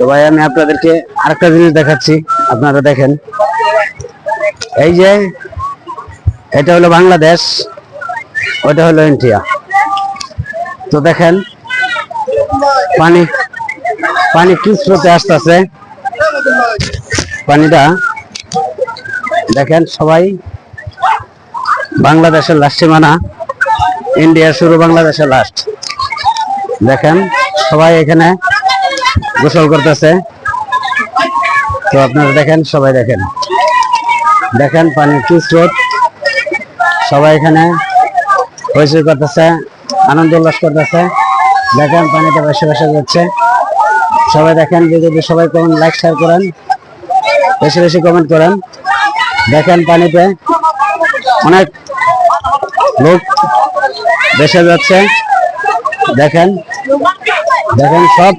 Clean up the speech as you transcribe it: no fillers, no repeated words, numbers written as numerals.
তো ভাই আমি আপনাদেরকে আরেকটা জিনিস দেখাচ্ছি, আপনারা দেখেন। এই যে এটা হলো বাংলাদেশ, ওটা হলো ইন্ডিয়া। তো দেখেন পানি পানি কি স্রোতে আসতেছে, পানিটা দেখেন। সবাই বাংলাদেশের লাস্ট সীমানা, ইন্ডিয়ার শুরু, বাংলাদেশের লাস্ট। দেখেন সবাই এখানে গোসল করতেছে। তো আপনারা দেখেন, সবাই দেখেন, দেখেন পানির কি স্রোত। সবাই এখানে হইচই করতেছে, আনন্দ উল্লাস করতেছে। দেখেন পানিতে ভেসে ভেসে যাচ্ছে। সবাই দেখেন, যদি সবাই কমেন্ট, লাইক, শেয়ার করেন, বেশি বেশি কমেন্ট করেন। দেখেন পানিতে অনেক লোক ভেসে যাচ্ছে। দেখেন দেখেন সব